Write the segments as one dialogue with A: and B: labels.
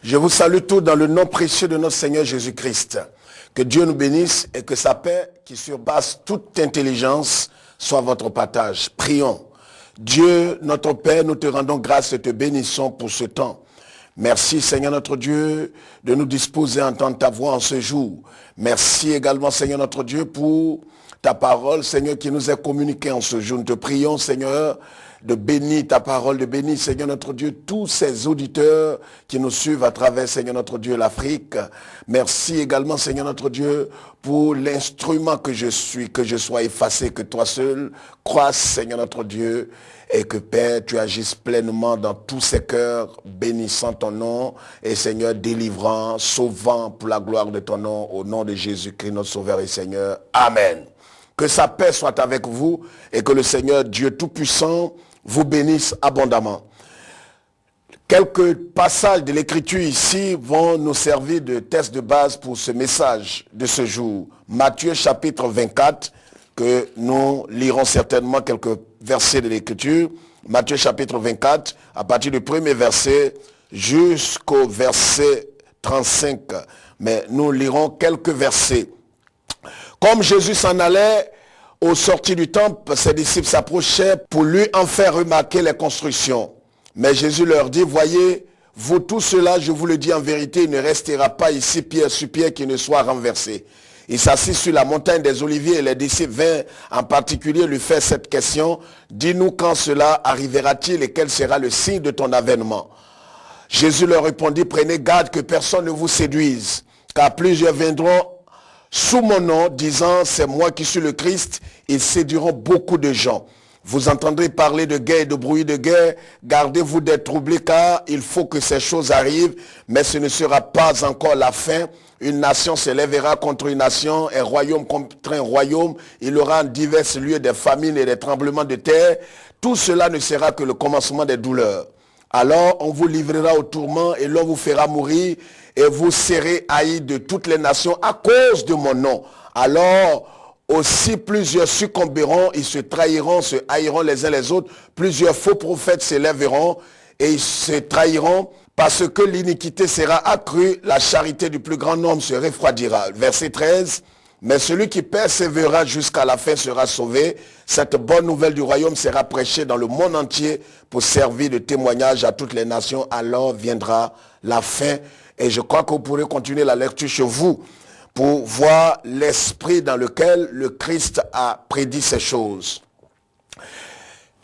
A: Je vous salue tous dans le nom précieux de notre Seigneur Jésus-Christ. Que Dieu nous bénisse et que sa paix, qui surpasse toute intelligence, soit votre partage. Prions. Dieu, notre Père, nous te rendons grâce et te bénissons pour ce temps. Merci Seigneur notre Dieu de nous disposer à entendre ta voix en ce jour. Merci également Seigneur notre Dieu pour ta parole Seigneur qui nous est communiquée en ce jour. Nous te prions Seigneur de bénir ta parole, de bénir Seigneur notre Dieu tous ces auditeurs qui nous suivent à travers Seigneur notre Dieu l'Afrique. Merci également Seigneur notre Dieu pour l'instrument que je suis, que je sois effacé, que toi seul croisses Seigneur notre Dieu. Et que Père, tu agisses pleinement dans tous ces cœurs, bénissant ton nom, et Seigneur, délivrant, sauvant pour la gloire de ton nom, au nom de Jésus-Christ, notre Sauveur et Seigneur. Amen. Que sa paix soit avec vous, et que le Seigneur, Dieu Tout-Puissant, vous bénisse abondamment. Quelques passages de l'Écriture ici vont nous servir de test de base pour ce message de ce jour. Matthieu chapitre 24, que nous lirons certainement quelques versets de l'Écriture. Matthieu chapitre 24, à partir du premier verset jusqu'au verset 35. Mais nous lirons quelques versets. Comme Jésus s'en allait au sortir du temple, ses disciples s'approchaient pour lui en faire remarquer les constructions. Mais Jésus leur dit, voyez, vous tout cela, je vous le dis en vérité, il ne restera pas ici pierre sur pierre qui ne soit renversé. Il s'assit sur la montagne des Oliviers et les disciples vinrent en particulier lui faire cette question. Dis-nous quand cela arrivera-t-il et quel sera le signe de ton avènement? Jésus leur répondit, prenez garde que personne ne vous séduise, car plusieurs viendront sous mon nom, disant c'est moi qui suis le Christ, ils séduiront beaucoup de gens. Vous entendrez parler de guerre et de bruit de guerre. Gardez-vous d'être troublés car il faut que ces choses arrivent, mais ce ne sera pas encore la fin. Une nation s'élèvera contre une nation, un royaume contre un royaume. Il y aura en divers lieux des famines et des tremblements de terre. Tout cela ne sera que le commencement des douleurs. Alors on vous livrera au tourment et l'on vous fera mourir et vous serez haïs de toutes les nations à cause de mon nom. Alors aussi plusieurs succomberont, ils se trahiront, se haïront les uns les autres. Plusieurs faux prophètes s'élèveront et ils se trahiront. Parce que l'iniquité sera accrue, la charité du plus grand nombre se refroidira. Verset 13, mais celui qui persévérera jusqu'à la fin sera sauvé. Cette bonne nouvelle du royaume sera prêchée dans le monde entier pour servir de témoignage à toutes les nations. Alors viendra la fin. Et je crois que vous pourrez continuer la lecture chez vous pour voir l'esprit dans lequel le Christ a prédit ces choses.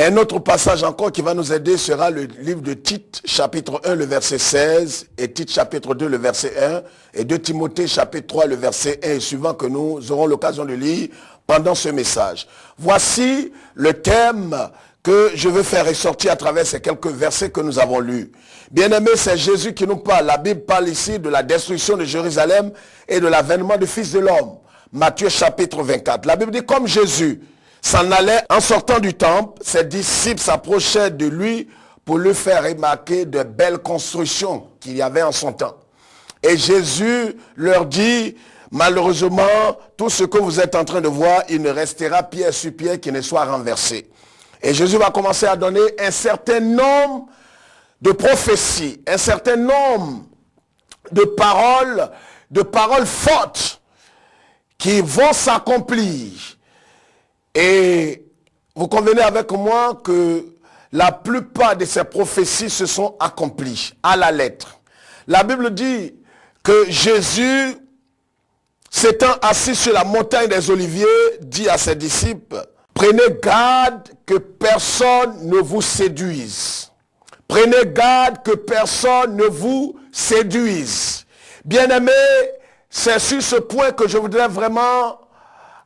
A: Un autre passage encore qui va nous aider sera le livre de Tite, chapitre 1, le verset 16, et Tite, chapitre 2, le verset 1, et 2 Timothée, chapitre 3, le verset 1 et suivant que nous aurons l'occasion de lire pendant ce message. Voici le thème que je veux faire ressortir à travers ces quelques versets que nous avons lus. Bien-aimés, c'est Jésus qui nous parle. La Bible parle ici de la destruction de Jérusalem et de l'avènement du Fils de l'homme. Matthieu, chapitre 24. La Bible dit comme Jésus s'en allait en sortant du temple, ses disciples s'approchaient de lui pour lui faire remarquer de belles constructions qu'il y avait en son temps. Et Jésus leur dit, malheureusement, tout ce que vous êtes en train de voir, il ne restera pierre sur pierre qui ne soit renversé. Et Jésus va commencer à donner un certain nombre de prophéties, un certain nombre de paroles fortes qui vont s'accomplir. Et vous convenez avec moi que la plupart de ces prophéties se sont accomplies à la lettre. La Bible dit que Jésus, s'étant assis sur la montagne des Oliviers, dit à ses disciples, prenez garde que personne ne vous séduise. Prenez garde que personne ne vous séduise. Bien-aimés, c'est sur ce point que je voudrais vraiment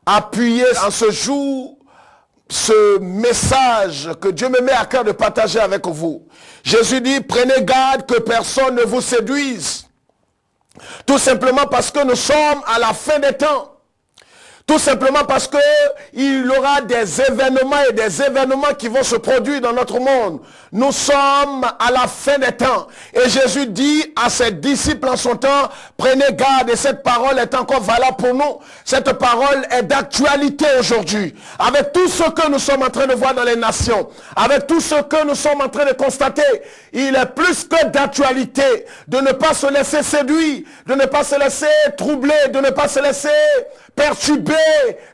A: appuyer en ce jour ce message que Dieu me met à cœur de partager avec vous. Jésus dit, prenez garde que personne ne vous séduise. Tout simplement parce que nous sommes à la fin des temps. Tout simplement parce que il y aura des événements et des événements qui vont se produire dans notre monde. Nous sommes à la fin des temps. Et Jésus dit à ses disciples en son temps, prenez garde, et cette parole est encore valable pour nous. Cette parole est d'actualité aujourd'hui. Avec tout ce que nous sommes en train de voir dans les nations, avec tout ce que nous sommes en train de constater, il est plus que d'actualité de ne pas se laisser séduire, de ne pas se laisser troubler, de ne pas se laisser perturber,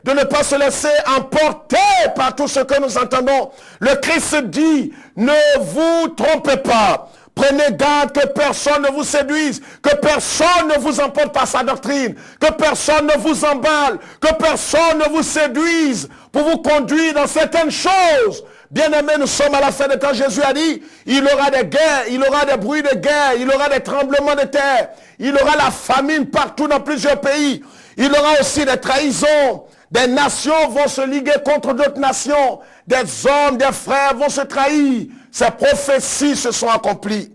A: de ne pas se laisser emporter par tout ce que nous entendons. Le Christ dit, ne vous trompez pas. Prenez garde que personne ne vous séduise, que personne ne vous emporte par sa doctrine, que personne ne vous emballe, que personne ne vous séduise pour vous conduire dans certaines choses. Bien-aimés, nous sommes à la fin des temps. Jésus a dit, il y aura des guerres, il y aura des bruits de guerre, il y aura des tremblements de terre, il y aura la famine partout dans plusieurs pays. Il y aura aussi des trahisons. Des nations vont se liguer contre d'autres nations. Des hommes, des frères vont se trahir. Ces prophéties se sont accomplies.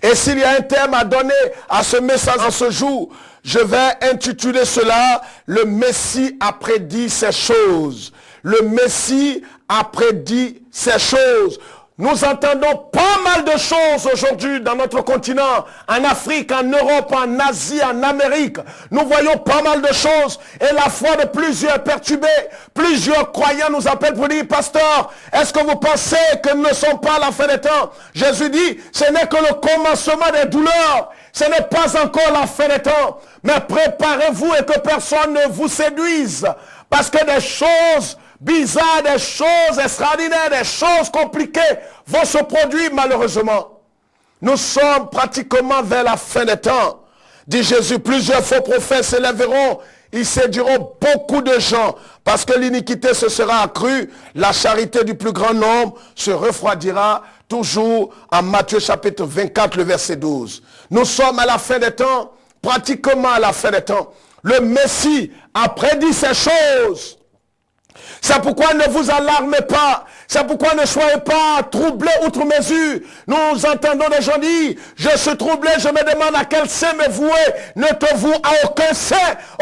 A: Et s'il y a un thème à donner à ce message en ce jour, je vais intituler cela « Le Messie a prédit ces choses ». Le Messie a prédit ces choses. Nous entendons pas mal de choses aujourd'hui dans notre continent, en Afrique, en Europe, en Asie, en Amérique. Nous voyons pas mal de choses et la foi de plusieurs perturbés, plusieurs croyants nous appellent pour dire, pasteur, est-ce que vous pensez que nous ne sommes pas à la fin des temps? Jésus dit, ce n'est que le commencement des douleurs. Ce n'est pas encore la fin des temps. Mais préparez-vous et que personne ne vous séduise. Parce que des choses bizarres, des choses extraordinaires, des choses compliquées vont se produire malheureusement. Nous sommes pratiquement vers la fin des temps. Dit Jésus, plusieurs faux prophètes s'élèveront, ils séduiront beaucoup de gens parce que l'iniquité se sera accrue, la charité du plus grand nombre se refroidira, toujours en Matthieu chapitre 24, le verset 12. Nous sommes à la fin des temps, pratiquement à la fin des temps. Le Messie a prédit ces choses. C'est pourquoi ne vous alarmez pas. C'est pourquoi ne soyez pas troublés outre mesure. Nous entendons des gens dire, je suis troublé, je me demande à quel saint me vouer. Ne te voue à aucun saint.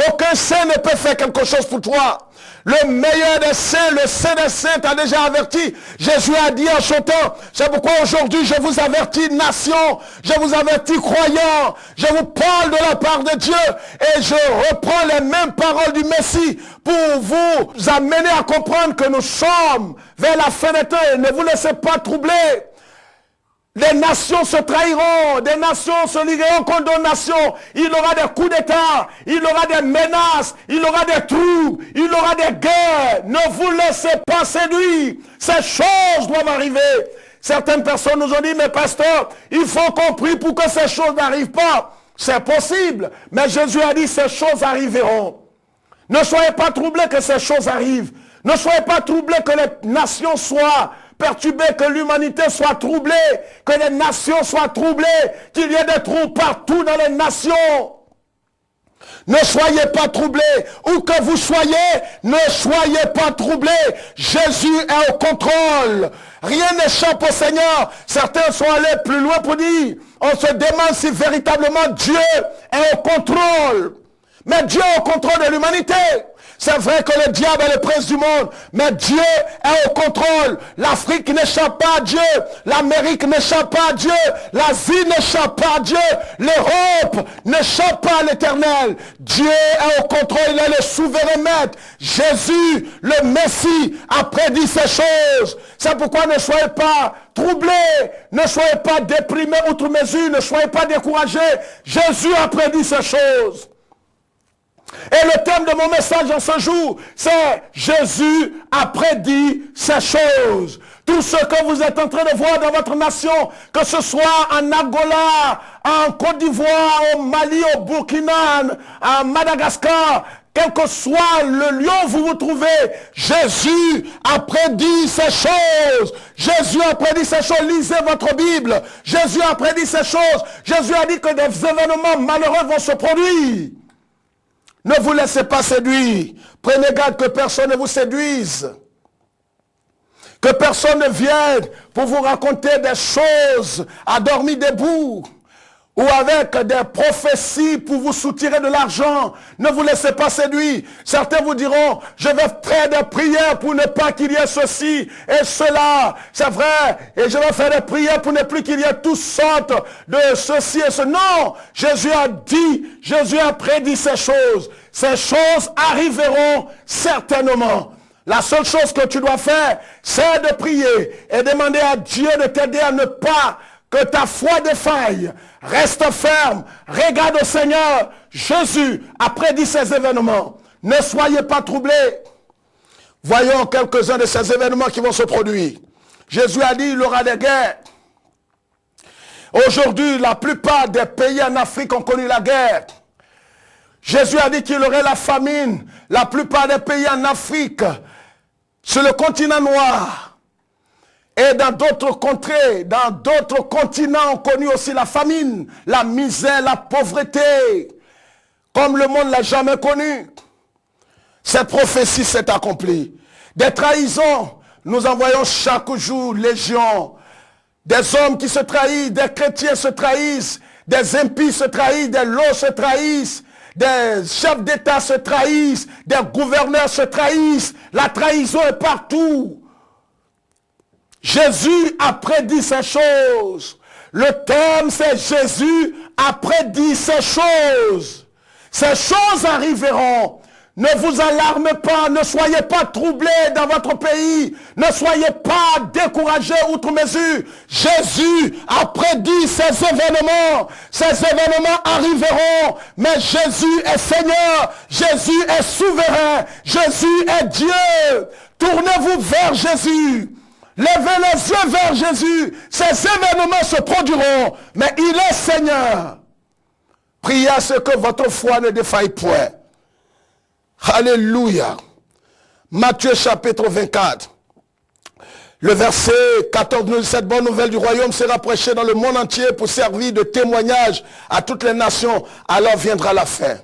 A: Aucun saint ne peut faire quelque chose pour toi. Le meilleur des saints, le saint des saints t'a déjà averti. Jésus a dit en son temps, c'est pourquoi aujourd'hui je vous avertis nation, je vous avertis croyants, je vous parle de la part de Dieu et je reprends les mêmes paroles du Messie pour vous amener à comprendre que nous sommes vers la fin des temps et ne vous laissez pas troubler. Les nations se trahiront, des nations se ligueront contre d'autres nations. Il y aura des coups d'État, il y aura des menaces, il y aura des troubles, il y aura des guerres. Ne vous laissez pas séduire. Ces choses doivent arriver. Certaines personnes nous ont dit, mais pasteur, il faut qu'on prie pour que ces choses n'arrivent pas. C'est possible, mais Jésus a dit, ces choses arriveront. Ne soyez pas troublés que ces choses arrivent. Ne soyez pas troublés que les nations soient perturbées, que l'humanité soit troublée, que les nations soient troublées, qu'il y ait des troubles partout dans les nations. Ne soyez pas troublés, où que vous soyez, ne soyez pas troublés. Jésus est au contrôle. Rien n'échappe au Seigneur. Certains sont allés plus loin pour dire, on se demande si véritablement Dieu est au contrôle. Mais Dieu est au contrôle de l'humanité. C'est vrai que le diable est le prince du monde, mais Dieu est au contrôle. L'Afrique n'échappe pas à Dieu, l'Amérique n'échappe pas à Dieu, l'Asie n'échappe pas à Dieu, l'Europe n'échappe pas à l'Éternel. Dieu est au contrôle, il est le souverain maître. Jésus, le Messie, a prédit ces choses. C'est pourquoi ne soyez pas troublés, ne soyez pas déprimés outre mesure, ne soyez pas découragés. Jésus a prédit ces choses. Et le thème de mon message en ce jour, c'est Jésus a prédit ces choses. Tout ce que vous êtes en train de voir dans votre nation, que ce soit en Angola, en Côte d'Ivoire, au Mali, au Burkina, à Madagascar, quel que soit le lieu où vous vous trouvez, Jésus a prédit ces choses. Jésus a prédit ces choses. Lisez votre Bible. Jésus a prédit ces choses. Jésus a dit que des événements malheureux vont se produire. Ne vous laissez pas séduire. Prenez garde que personne ne vous séduise. Que personne ne vienne pour vous raconter des choses à dormir debout. ou avec des prophéties pour vous soutirer de l'argent. Ne vous laissez pas séduire. Certains vous diront, je vais faire des prières pour ne pas qu'il y ait ceci et cela. C'est vrai. Et je vais faire des prières pour ne plus qu'il y ait toutes sortes de ceci et ce. Non. Jésus a dit, Jésus a prédit ces choses. Ces choses arriveront certainement. La seule chose que tu dois faire, c'est de prier et demander à Dieu de t'aider à ne pas que ta foi défaille. Reste ferme, regarde au Seigneur. Jésus a prédit ces événements. Ne soyez pas troublés. Voyons quelques-uns de ces événements qui vont se produire. Jésus a dit il y aura des guerres. Aujourd'hui, la plupart des pays en Afrique ont connu la guerre. Jésus a dit qu'il y aurait la famine. La plupart des pays en Afrique, sur le continent noir, et dans d'autres contrées, dans d'autres continents ont connu aussi la famine, la misère, la pauvreté, comme le monde ne l'a jamais connu. Cette prophétie s'est accomplie. Des trahisons, nous en voyons chaque jour, légion. Des hommes qui se trahissent, des chrétiens se trahissent, des impies se trahissent, des lots se trahissent, des chefs d'État se trahissent, des gouverneurs se trahissent. La trahison est partout. Jésus a prédit ces choses. Le thème, c'est Jésus a prédit ces choses. Ces choses arriveront. Ne vous alarmez pas, ne soyez pas troublés dans votre pays. Ne soyez pas découragés outre mesure. Jésus a prédit ces événements. Ces événements arriveront. Mais Jésus est Seigneur. Jésus est souverain. Jésus est Dieu. Tournez-vous vers Jésus. Levez les yeux vers Jésus. Ces événements se produiront. Mais il est Seigneur. Priez à ce que votre foi ne défaille point. Alléluia. Matthieu chapitre 24. Le verset 14 nous dit, cette bonne nouvelle du royaume sera prêchée dans le monde entier pour servir de témoignage à toutes les nations. Alors viendra la fin.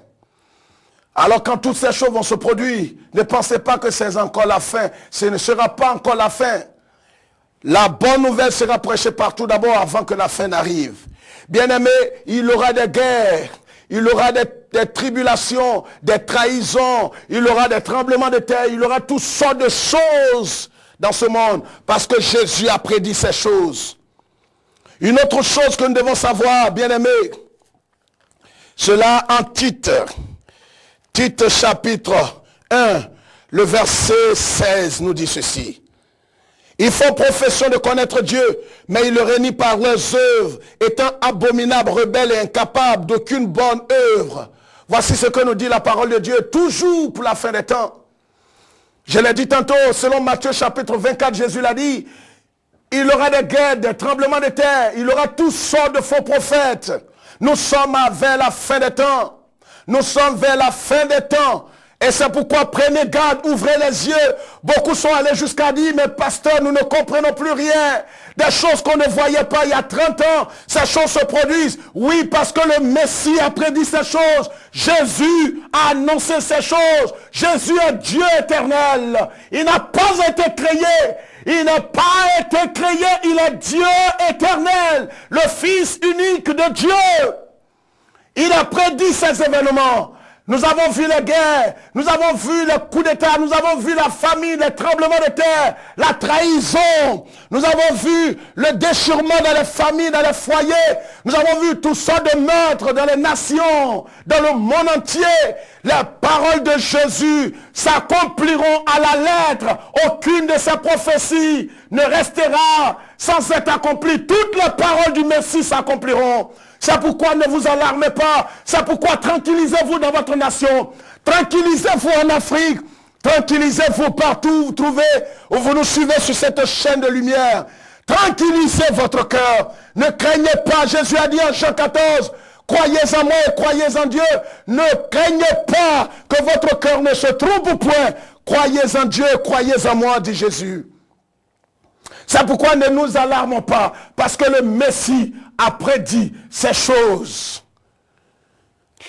A: Alors quand toutes ces choses vont se produire, ne pensez pas que c'est encore la fin. Ce ne sera pas encore la fin. La bonne nouvelle sera prêchée partout d'abord avant que la fin n'arrive. Bien-aimés, il y aura des guerres, il y aura des tribulations, des trahisons, il y aura des tremblements de terre, il y aura toutes sortes de choses dans ce monde parce que Jésus a prédit ces choses. Une autre chose que nous devons savoir, bien-aimés, cela en Tite. Tite chapitre 1, le verset 16 nous dit ceci. Ils font profession de connaître Dieu, mais ils le renient par leurs œuvres, étant abominables, rebelles et incapables d'aucune bonne œuvre. Voici ce que nous dit la parole de Dieu, toujours pour la fin des temps. Je l'ai dit tantôt, selon Matthieu chapitre 24, Jésus l'a dit, il y aura des guerres, des tremblements de terre, il y aura toutes sortes de faux prophètes. Nous sommes vers la fin des temps. Nous sommes vers la fin des temps. Et c'est pourquoi prenez garde, ouvrez les yeux. Beaucoup sont allés jusqu'à dire, mais pasteur, nous ne comprenons plus rien. Des choses qu'on ne voyait pas il y a 30 ans, ces choses se produisent. Oui, parce que le Messie a prédit ces choses. Jésus a annoncé ces choses. Jésus est Dieu éternel. Il n'a pas été créé. Il n'a pas été créé. Il est Dieu éternel. Le Fils unique de Dieu. Il a prédit ces événements. Nous avons vu les guerres, nous avons vu les coups d'État, nous avons vu la famine, les tremblements de terre, la trahison. Nous avons vu le déchirement dans les familles, dans les foyers. Nous avons vu toutes sortes de meurtres dans les nations, dans le monde entier. Les paroles de Jésus s'accompliront à la lettre. Aucune de ces prophéties ne restera sans être accomplie. Toutes les paroles du Messie s'accompliront. C'est pourquoi ne vous alarmez pas. C'est pourquoi tranquillisez-vous dans votre nation. Tranquillisez-vous en Afrique. Tranquillisez-vous partout où vous trouvez, où vous nous suivez sur cette chaîne de lumière. Tranquillisez votre cœur. Ne craignez pas. Jésus a dit en Jean 14, croyez en moi et croyez en Dieu. Ne craignez pas que votre cœur ne se trompe point. Croyez en Dieu, croyez en moi, dit Jésus. C'est pourquoi ne nous alarmons pas, parce que le Messie a prédit ces choses.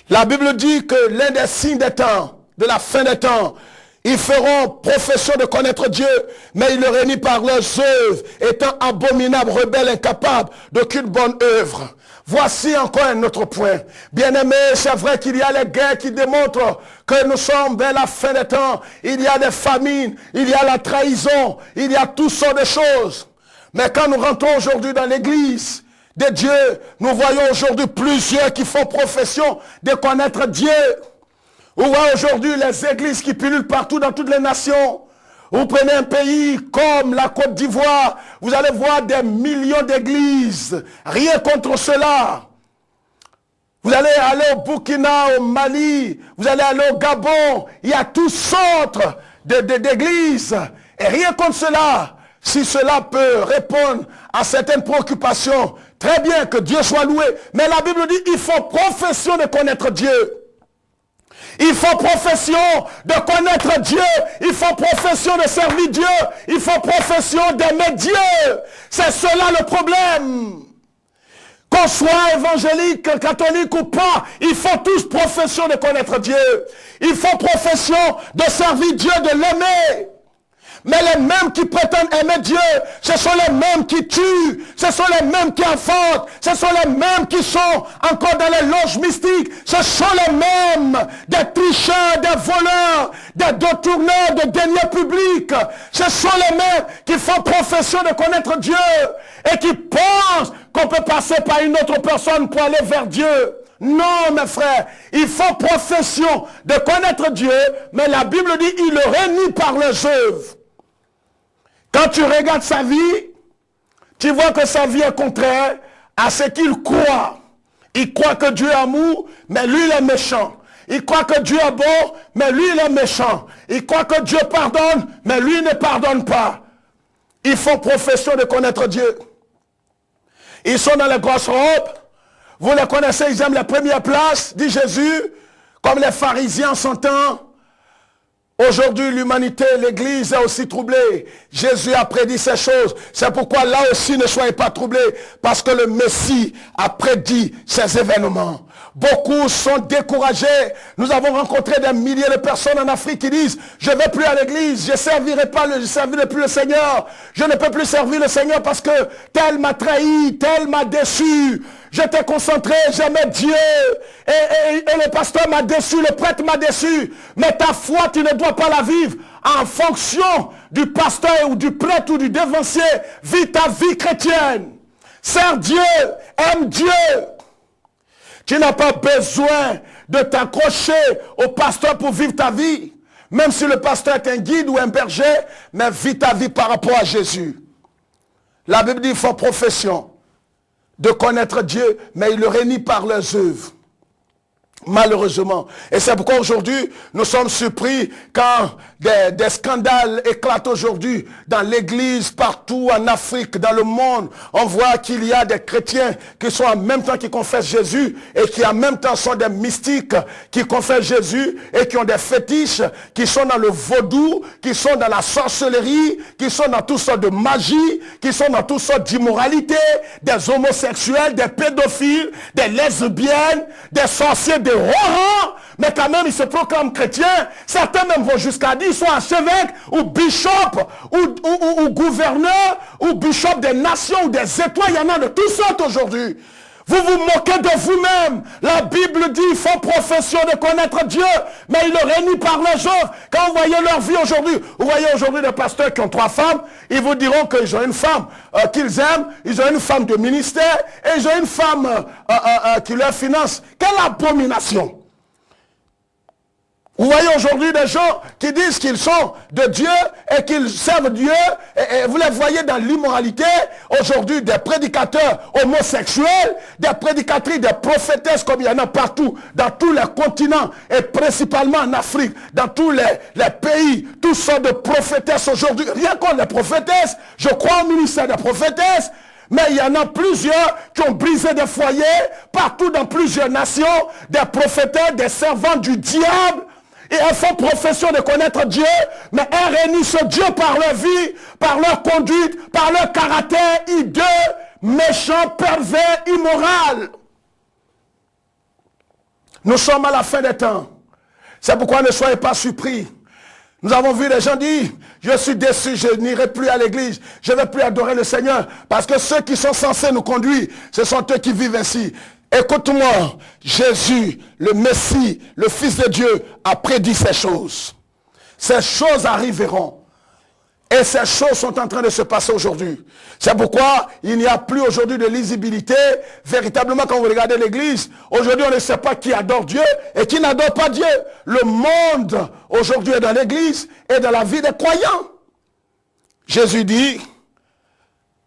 A: La Bible dit que l'un des signes des temps, de la fin des temps, ils feront profession de connaître Dieu, mais ils le renient par leurs œuvres, étant abominables, rebelles, incapables d'aucune bonne œuvre. Voici encore un autre point. Bien-aimés, c'est vrai qu'il y a les guerres qui démontrent que nous sommes vers la fin des temps. Il y a des famines, il y a la trahison, il y a toutes sortes de choses. Mais quand nous rentrons aujourd'hui dans l'église de Dieu, nous voyons aujourd'hui plusieurs qui font profession de connaître Dieu. On voit aujourd'hui les églises qui pullulent partout dans toutes les nations. Vous prenez un pays comme la Côte d'Ivoire, vous allez voir des millions d'églises. Rien contre cela. Vous allez aller au Burkina, au Mali, vous allez aller au Gabon. Il y a toutes sortes d'églises. Et rien contre cela. Si cela peut répondre à certaines préoccupations, très bien, que Dieu soit loué. Mais la Bible dit, il faut profession de connaître Dieu. Il faut profession de connaître Dieu. Il faut profession de servir Dieu. Il faut profession d'aimer Dieu. C'est cela le problème. Qu'on soit évangélique, catholique ou pas, il faut tous profession de connaître Dieu. Il faut profession de servir Dieu, de l'aimer. Mais les mêmes qui prétendent aimer Dieu, ce sont les mêmes qui tuent, ce sont les mêmes qui enfantent, ce sont les mêmes qui sont encore dans les loges mystiques, ce sont les mêmes des tricheurs, des voleurs, des détourneurs de deniers publics. Ce sont les mêmes qui font profession de connaître Dieu et qui pensent qu'on peut passer par une autre personne pour aller vers Dieu. Non, mes frères, il faut profession de connaître Dieu, mais la Bible dit il le réunit par les œuvres. Quand tu regardes sa vie, tu vois que sa vie est contraire à ce qu'il croit. Il croit que Dieu est amour, mais lui il est méchant. Il croit que Dieu est bon, mais lui il est méchant. Il croit que Dieu pardonne, mais lui ne pardonne pas. Ils font profession de connaître Dieu. Ils sont dans les grosses robes. Vous les connaissez, ils aiment les premières places, dit Jésus, comme les pharisiens en son temps. Aujourd'hui, l'humanité, l'Église est aussi troublée. Jésus a prédit ces choses. C'est pourquoi là aussi ne soyez pas troublés, parce que le Messie a prédit ces événements. Beaucoup sont découragés. Nous avons rencontré des milliers de personnes en Afrique qui disent, je ne vais plus à l'église, je ne servirai plus le Seigneur. Je ne peux plus servir le Seigneur parce que tel m'a trahi, tel m'a déçu. J'étais concentré, j'aimais Dieu. Et le pasteur m'a déçu, le prêtre m'a déçu. Mais ta foi, tu ne dois pas la vivre en fonction du pasteur ou du prêtre ou du dévancier. Vis ta vie chrétienne. Sers Dieu, aime Dieu. Tu n'as pas besoin de t'accrocher au pasteur pour vivre ta vie. Même si le pasteur est un guide ou un berger, mais vis ta vie par rapport à Jésus. La Bible dit, il faut profession de connaître Dieu, mais il le réunit par leurs œuvres. Malheureusement. Et c'est pourquoi aujourd'hui, nous sommes surpris quand des scandales éclatent aujourd'hui dans l'église, partout en Afrique, dans le monde. On voit qu'il y a des chrétiens qui sont en même temps qui confessent Jésus et qui en même temps sont des mystiques qui confessent Jésus et qui ont des fétiches, qui sont dans le vaudou, qui sont dans la sorcellerie, qui sont dans toutes sortes de magie, qui sont dans toutes sortes d'immoralité, des homosexuels, des pédophiles, des lesbiennes, des sorciers, des horreurs, mais quand même ils se proclament chrétiens. Certains même vont jusqu'à dire, ils sont archevêques ou bishop ou gouverneur ou bishop des nations ou des étoiles. Il y en a de toutes sortes aujourd'hui. Vous vous moquez de vous-même. La Bible dit, il faut profession de connaître Dieu, mais il le réunit par les œuvres. Quand vous voyez leur vie aujourd'hui, vous voyez aujourd'hui des pasteurs qui ont 3 femmes, ils vous diront qu'ils ont une femme qu'ils aiment, ils ont une femme de ministère, et ils ont une femme qui leur finance. Quelle abomination! Vous voyez aujourd'hui des gens qui disent qu'ils sont de Dieu et qu'ils servent Dieu, et vous les voyez dans l'immoralité. Aujourd'hui, des prédicateurs homosexuels, des prédicatrices, des prophétesses comme il y en a partout, dans tous les continents, et principalement en Afrique, dans tous les pays, toutes sortes de prophétesses aujourd'hui. Rien contre les prophétesses, je crois au ministère des prophétesses, mais il y en a plusieurs qui ont brisé des foyers, partout dans plusieurs nations, des prophétesses, des servants du diable. Et elles font profession de connaître Dieu, mais elles réunissent Dieu par leur vie, par leur conduite, par leur caractère hideux, méchant, pervers, immoral. Nous sommes à la fin des temps. C'est pourquoi ne soyez pas surpris Nous avons vu les gens dire, je suis déçu, je n'irai plus à l'église, je ne vais plus adorer le Seigneur, parce que ceux qui sont censés nous conduire, ce sont eux qui vivent ainsi. Écoute-moi, Jésus, le Messie, le Fils de Dieu, a prédit ces choses. Ces choses arriveront. Et ces choses sont en train de se passer aujourd'hui. C'est pourquoi il n'y a plus aujourd'hui de lisibilité. Véritablement, quand vous regardez l'église, aujourd'hui on ne sait pas qui adore Dieu et qui n'adore pas Dieu. Le monde aujourd'hui est dans l'église et dans la vie des croyants. Jésus dit,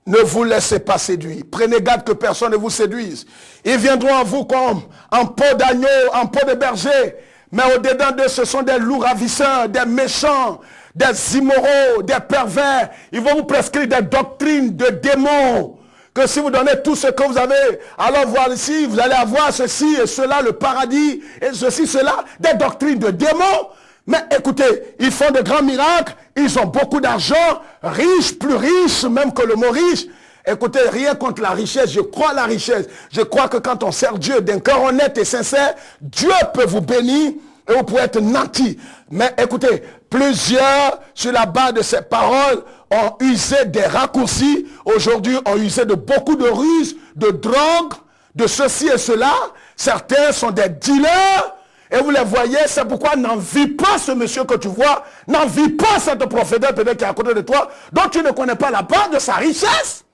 A: ne vous laissez pas séduire. Prenez garde que personne ne vous séduise. Ils viendront à vous comme en peau d'agneau, en peau de berger. Mais au-dedans d'eux, ce sont des loups ravisseurs, des méchants, des immoraux, des pervers. Ils vont vous prescrire des doctrines de démons. Que si vous donnez tout ce que vous avez, alors voir ici, vous allez avoir ceci et cela, le paradis, et ceci, cela, des doctrines de démons. Mais écoutez, ils font de grands miracles, ils ont beaucoup d'argent, riches, plus riches même que le mot riche. Écoutez, rien contre la richesse, je crois à la richesse. Je crois que quand on sert Dieu d'un cœur honnête et sincère, Dieu peut vous bénir et vous pouvez être nanti. Mais écoutez, plusieurs, sur la base de ces paroles, ont usé des raccourcis. Aujourd'hui, ont usé de beaucoup de ruses, de drogue, de ceci et cela. Certains sont des dealers. Et vous les voyez, c'est pourquoi n'envie pas ce monsieur que tu vois, n'envie pas cette prophétesse peut-être qui est à côté de toi, dont tu ne connais pas la part de sa richesse.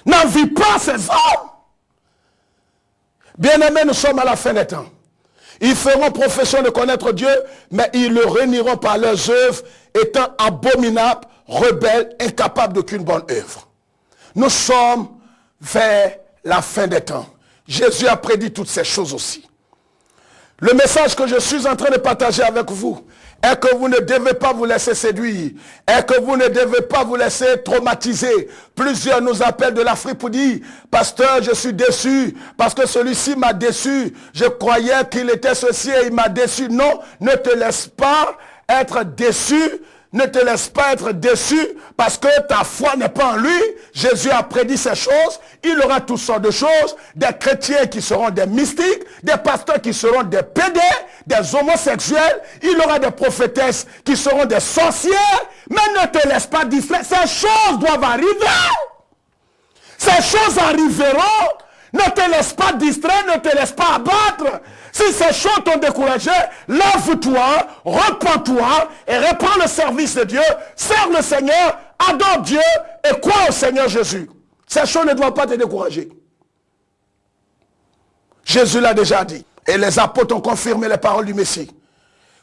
A: N'envie pas ces hommes. Bien-aimés, nous sommes à la fin des temps. Ils feront profession de connaître Dieu, mais ils le renieront par leurs œuvres, étant abominables, rebelles, incapables d'aucune bonne œuvre. Nous sommes vers la fin des temps. Jésus a prédit toutes ces choses aussi. Le message que je suis en train de partager avec vous est que vous ne devez pas vous laisser séduire, est que vous ne devez pas vous laisser traumatiser. Plusieurs nous appellent de l'Afrique pour dire, pasteur, je suis déçu parce que celui-ci m'a déçu. Je croyais qu'il était ceci et il m'a déçu. Non, ne te laisse pas être déçu. Ne te laisse pas être déçu parce que ta foi n'est pas en lui. Jésus a prédit ces choses. Il aura toutes sortes de choses. Des chrétiens qui seront des mystiques, des pasteurs qui seront des pédés, des homosexuels. Il aura des prophétesses qui seront des sorcières. Mais ne te laisse pas distraire. Ces choses doivent arriver. Ces choses arriveront. Ne te laisse pas distraire, ne te laisse pas abattre. Si ces choses t'ont découragé, lève-toi, repens-toi et reprends le service de Dieu, serve le Seigneur, adore Dieu et crois au Seigneur Jésus. Ces choses ne doivent pas te décourager. Jésus l'a déjà dit. Et les apôtres ont confirmé les paroles du Messie.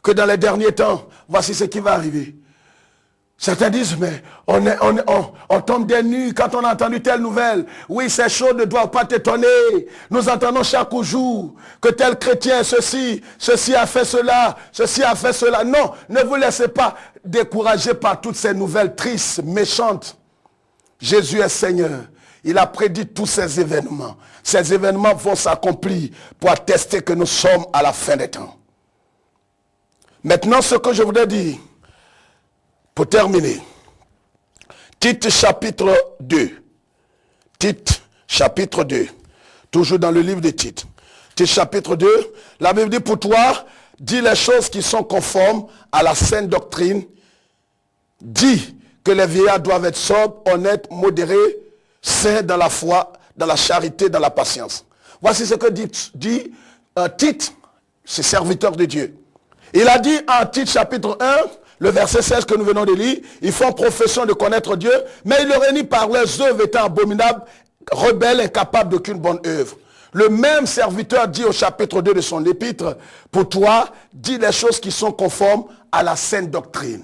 A: Que dans les derniers temps, voici ce qui va arriver. Certains disent, mais on tombe des nues quand on a entendu telle nouvelle. Oui, ces choses ne doivent pas t'étonner. Nous entendons chaque jour que tel chrétien, ceci a fait cela, ceci a fait cela. Non, ne vous laissez pas décourager par toutes ces nouvelles tristes, méchantes. Jésus est Seigneur. Il a prédit tous ces événements. Ces événements vont s'accomplir pour attester que nous sommes à la fin des temps. Maintenant, ce que je voudrais dire, pour terminer, Tite chapitre 2. Tite chapitre 2. Toujours dans le livre de Tite. Tite chapitre 2. La Bible dit, pour toi, dis les choses qui sont conformes à la saine doctrine. Dis que les vieillards doivent être sobres, honnêtes, modérés, saints dans la foi, dans la charité, dans la patience. Voici ce que dit Tite, ce serviteur de Dieu. Il a dit en Tite chapitre 1, le verset 16 que nous venons de lire, ils font profession de connaître Dieu, mais ils le renient par leurs œuvres étant abominables, rebelles, incapables d'aucune bonne œuvre. Le même serviteur dit au chapitre 2 de son épître, pour toi, dis les choses qui sont conformes à la saine doctrine.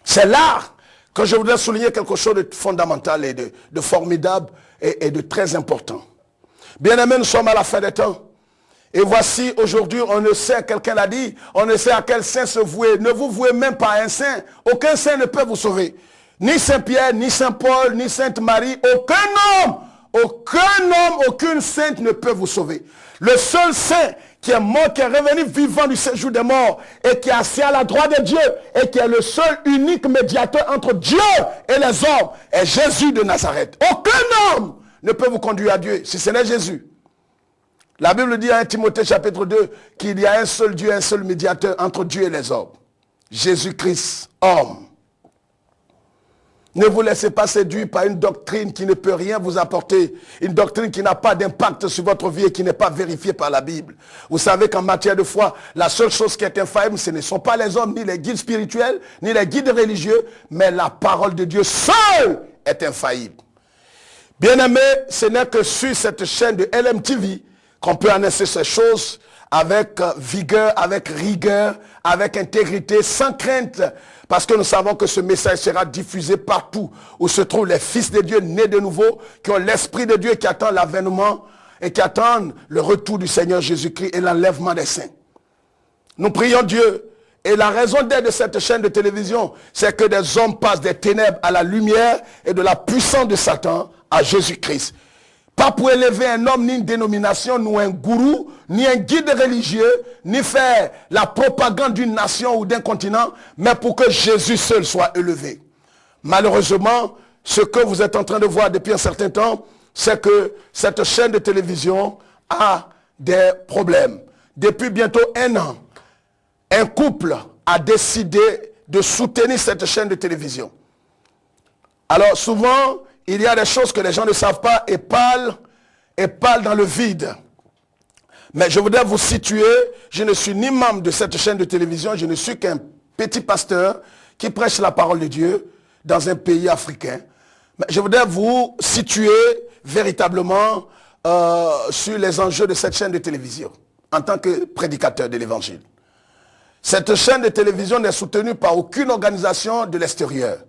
A: C'est là que je voudrais souligner quelque chose de fondamental et de formidable et de très important. Bien-aimés, nous sommes à la fin des temps. Et voici, aujourd'hui, on ne sait, quelqu'un l'a dit, on ne sait à quel saint se vouer. Ne vous vouez même pas à un saint. Aucun saint ne peut vous sauver. Ni Saint-Pierre, ni Saint-Paul, ni Sainte-Marie, aucune sainte ne peut vous sauver. Le seul saint qui est mort, qui est revenu vivant du séjour des morts, et qui est assis à la droite de Dieu, et qui est le seul unique médiateur entre Dieu et les hommes, est Jésus de Nazareth. Aucun homme ne peut vous conduire à Dieu, si ce n'est Jésus. La Bible dit à 1 Timothée chapitre 2 qu'il y a un seul Dieu, un seul médiateur entre Dieu et les hommes. Jésus-Christ, homme. Ne vous laissez pas séduire par une doctrine qui ne peut rien vous apporter. Une doctrine qui n'a pas d'impact sur votre vie et qui n'est pas vérifiée par la Bible. Vous savez qu'en matière de foi, la seule chose qui est infaillible, ce ne sont pas les hommes, ni les guides spirituels, ni les guides religieux, mais la parole de Dieu seule est infaillible. Bien-aimés, ce n'est que sur cette chaîne de LMTV qu'on peut annoncer ces choses avec vigueur, avec rigueur, avec intégrité, sans crainte, parce que nous savons que ce message sera diffusé partout où se trouvent les fils de Dieu nés de nouveau, qui ont l'Esprit de Dieu, qui attendent l'avènement et qui attendent le retour du Seigneur Jésus-Christ et l'enlèvement des saints. Nous prions Dieu. Et la raison d'être de cette chaîne de télévision, c'est que des hommes passent des ténèbres à la lumière et de la puissance de Satan à Jésus-Christ. Pas pour élever un homme, ni une dénomination, ni un gourou, ni un guide religieux, ni faire la propagande d'une nation ou d'un continent, mais pour que Jésus seul soit élevé. Malheureusement, ce que vous êtes en train de voir depuis un certain temps, c'est que cette chaîne de télévision a des problèmes. Depuis bientôt 1 an, un couple a décidé de soutenir cette chaîne de télévision. Alors souvent, il y a des choses que les gens ne savent pas et parlent dans le vide. Mais je voudrais vous situer, je ne suis ni membre de cette chaîne de télévision, je ne suis qu'un petit pasteur qui prêche la parole de Dieu dans un pays africain. Mais je voudrais vous situer véritablement sur les enjeux de cette chaîne de télévision en tant que prédicateur de l'évangile. Cette chaîne de télévision n'est soutenue par aucune organisation de l'extérieur,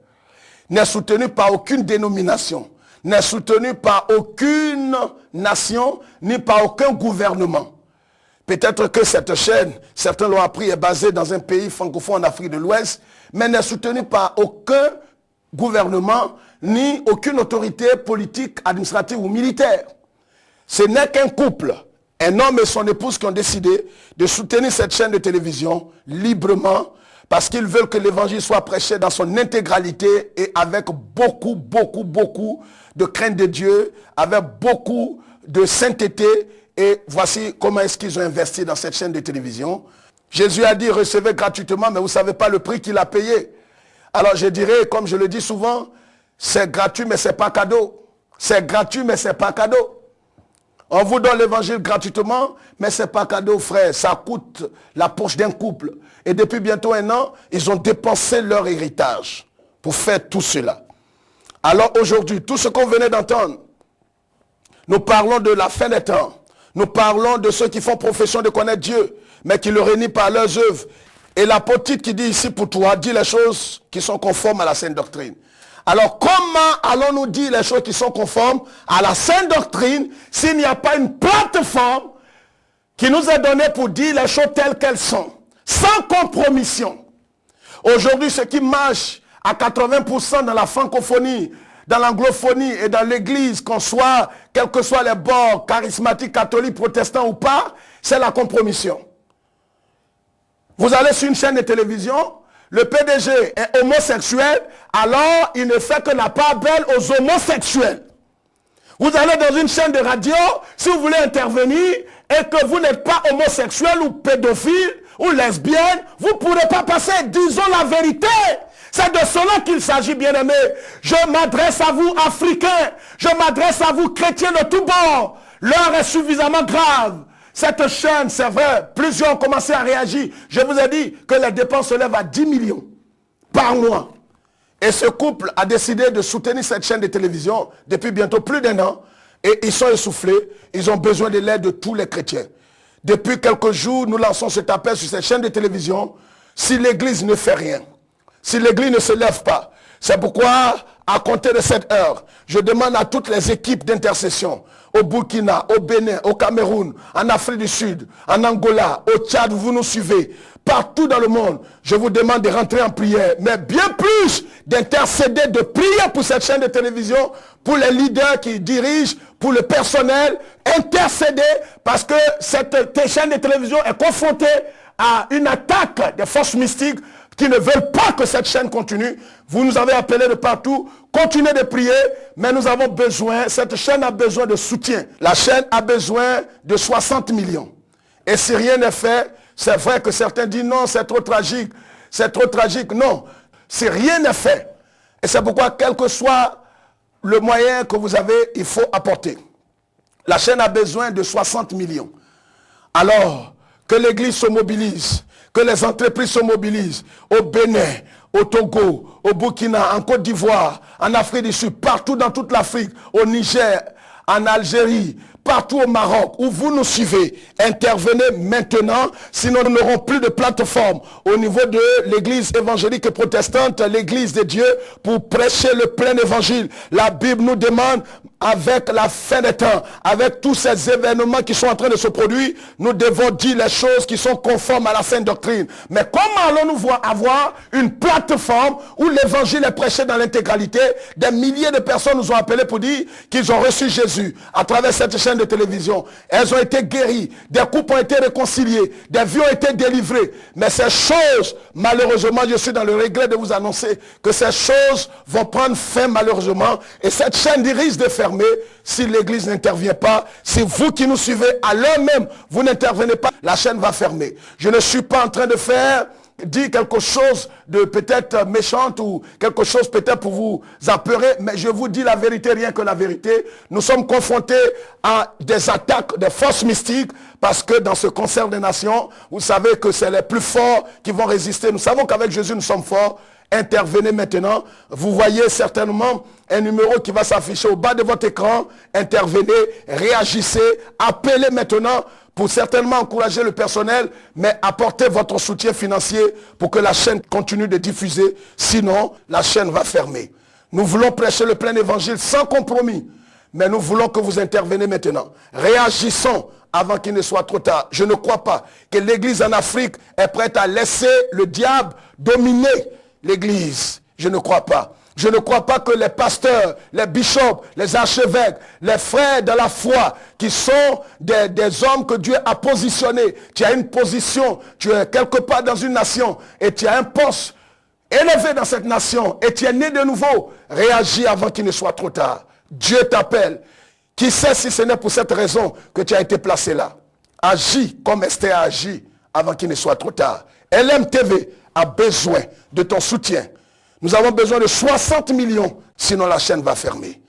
A: n'est soutenue par aucune dénomination, n'est soutenue par aucune nation, ni par aucun gouvernement. Peut-être que cette chaîne, certains l'ont appris, est basée dans un pays francophone en Afrique de l'Ouest, mais n'est soutenue par aucun gouvernement, ni aucune autorité politique, administrative ou militaire. Ce n'est qu'un couple, un homme et son épouse qui ont décidé de soutenir cette chaîne de télévision librement parce qu'ils veulent que l'évangile soit prêché dans son intégralité et avec beaucoup de crainte de Dieu, avec beaucoup de sainteté. Et voici comment est-ce qu'ils ont investi dans cette chaîne de télévision. Jésus a dit, recevez gratuitement, mais vous ne savez pas le prix qu'il a payé. Alors je dirais, comme je le dis souvent, c'est gratuit, mais ce n'est pas cadeau. C'est gratuit, mais ce n'est pas cadeau. On vous donne l'évangile gratuitement, mais ce n'est pas cadeau, frère. Ça coûte la poche d'un couple. Et depuis bientôt 1 an, ils ont dépensé leur héritage pour faire tout cela. Alors aujourd'hui, tout ce qu'on venait d'entendre, nous parlons de la fin des temps. Nous parlons de ceux qui font profession de connaître Dieu, mais qui le réunissent par leurs œuvres. Et l'apôtre qui dit ici pour toi, dit les choses qui sont conformes à la sainte doctrine. Alors comment allons-nous dire les choses qui sont conformes à la sainte doctrine s'il n'y a pas une plateforme qui nous est donnée pour dire les choses telles qu'elles sont, sans compromission? Aujourd'hui, ce qui marche à 80% dans la francophonie, dans l'anglophonie et dans l'église, qu'on soit, quels que soient les bords, charismatiques, catholiques, protestants ou pas, c'est la compromission. Vous allez sur une chaîne de télévision, le PDG est homosexuel, alors il ne fait que la part belle aux homosexuels. Vous allez dans une chaîne de radio, si vous voulez intervenir, et que vous n'êtes pas homosexuel ou pédophile ou lesbienne, vous ne pourrez pas passer, disons la vérité. C'est de cela qu'il s'agit, bien-aimés. Je m'adresse à vous, Africains. Je m'adresse à vous, chrétiens de tous bords. L'heure est suffisamment grave. Cette chaîne, c'est vrai, plusieurs ont commencé à réagir. Je vous ai dit que les dépenses se lèvent à 10 millions par mois. Et ce couple a décidé de soutenir cette chaîne de télévision depuis bientôt plus d'1 an. Et ils sont essoufflés. Ils ont besoin de l'aide de tous les chrétiens. Depuis quelques jours, nous lançons cet appel sur cette chaîne de télévision. Si l'église ne fait rien, si l'église ne se lève pas, c'est pourquoi, à compter de cette heure, je demande à toutes les équipes d'intercession, au Burkina, au Bénin, au Cameroun, en Afrique du Sud, en Angola, au Tchad, vous nous suivez, partout dans le monde, je vous demande de rentrer en prière, mais bien plus d'intercéder, de prier pour cette chaîne de télévision, pour les leaders qui dirigent, pour le personnel, intercéder, parce que cette chaîne de télévision est confrontée à une attaque des forces mystiques qui ne veulent pas que cette chaîne continue. Vous nous avez appelés de partout. Continuez de prier, mais nous avons besoin, cette chaîne a besoin de soutien. La chaîne a besoin de 60 millions. Et si rien n'est fait, c'est vrai que certains disent non, c'est trop tragique. C'est trop tragique. Non, si rien n'est fait. Et c'est pourquoi, quel que soit le moyen que vous avez, il faut apporter. La chaîne a besoin de 60 millions. Alors, que l'Église se mobilise, que les entreprises se mobilisent au Bénin, au Togo, au Burkina, en Côte d'Ivoire, en Afrique du Sud, partout dans toute l'Afrique, au Niger, en Algérie, partout au Maroc, où vous nous suivez, intervenez maintenant, sinon nous n'aurons plus de plateforme au niveau de l'église évangélique et protestante, l'église de Dieu, pour prêcher le plein évangile. La Bible nous demande, avec la fin des temps, avec tous ces événements qui sont en train de se produire, nous devons dire les choses qui sont conformes à la sainte doctrine. Mais comment allons-nous avoir une plateforme où l'évangile est prêché dans l'intégralité? Des milliers de personnes nous ont appelés pour dire qu'ils ont reçu Jésus à travers cette chaîne de télévision. Elles ont été guéries, des couples ont été réconciliés, des vies ont été délivrées. Mais ces choses, malheureusement, je suis dans le regret de vous annoncer que ces choses vont prendre fin malheureusement, et cette chaîne risque de fermer si l'église n'intervient pas. Si vous qui nous suivez à l'heure même, vous n'intervenez pas, la chaîne va fermer. Je ne suis pas en train de dire quelque chose de peut-être méchante ou quelque chose peut-être pour vous apeurer, mais je vous dis la vérité, rien que la vérité. Nous sommes confrontés à des attaques des forces mystiques, parce que dans ce concert des nations, vous savez que c'est les plus forts qui vont résister. Nous savons qu'avec Jésus nous sommes forts. Intervenez maintenant. Vous voyez certainement un numéro qui va s'afficher au bas de votre écran. Intervenez, réagissez, appelez maintenant pour certainement encourager le personnel, mais apportez votre soutien financier pour que la chaîne continue de diffuser. Sinon, la chaîne va fermer. Nous voulons prêcher le plein évangile sans compromis, mais nous voulons que vous intervenez maintenant. Réagissons avant qu'il ne soit trop tard. Je ne crois pas que l'église en Afrique est prête à laisser le diable dominer l'église. Je ne crois pas. Je ne crois pas que les pasteurs, les bishops, les archevêques, les frères de la foi, qui sont des hommes que Dieu a positionnés. Tu as une position, tu es quelque part dans une nation et tu as un poste élevé dans cette nation et tu es né de nouveau. Réagis avant qu'il ne soit trop tard. Dieu t'appelle. Qui sait si ce n'est pour cette raison que tu as été placé là. Agis comme Esther a agi avant qu'il ne soit trop tard. LMTV a besoin de ton soutien. Nous avons besoin de 60 millions, sinon la chaîne va fermer.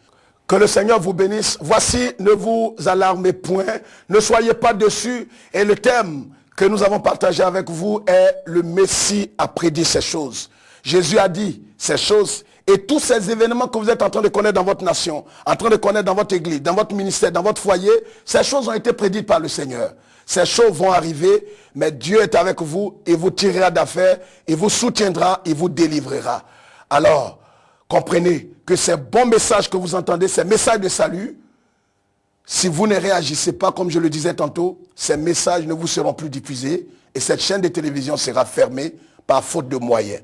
A: Que le Seigneur vous bénisse. Voici, ne vous alarmez point, ne soyez pas dessus. Et le thème que nous avons partagé avec vous est le Messie a prédit ces choses. Jésus a dit ces choses, et tous ces événements que vous êtes en train de connaître dans votre nation, en train de connaître dans votre église, dans votre ministère, dans votre foyer, ces choses ont été prédites par le Seigneur. Ces choses vont arriver, mais Dieu est avec vous, il vous tirera d'affaire, il vous soutiendra, il vous délivrera. Alors, comprenez que ces bons messages que vous entendez, ces messages de salut, si vous ne réagissez pas, comme je le disais tantôt, ces messages ne vous seront plus diffusés et cette chaîne de télévision sera fermée par faute de moyens.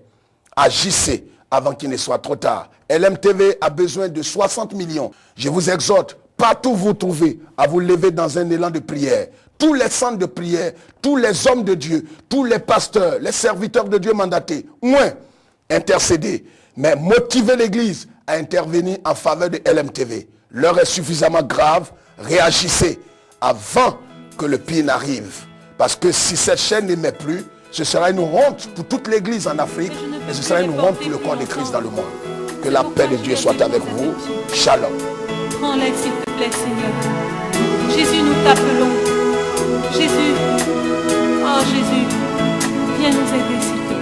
A: Agissez avant qu'il ne soit trop tard. LMTV a besoin de 60 millions. Je vous exhorte, partout où vous trouvez, à vous lever dans un élan de prière. Tous les centres de prière, tous les hommes de Dieu, tous les pasteurs, les serviteurs de Dieu mandatés, moins intercéder, mais motiver l'église à intervenir en faveur de LMTV. L'heure est suffisamment grave, réagissez avant que le pire n'arrive. Parce que si cette chaîne n'émet plus, ce sera une honte pour toute l'église en Afrique et ce sera une honte pour le corps de Christ dans le monde. Que la paix de Dieu soit avec vous. Shalom.
B: Prends-les s'il te plaît, Seigneur. Jésus, nous t'appelons. Jésus, oh Jésus, viens nous aider s'il te plaît.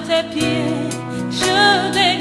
B: tes pieds, je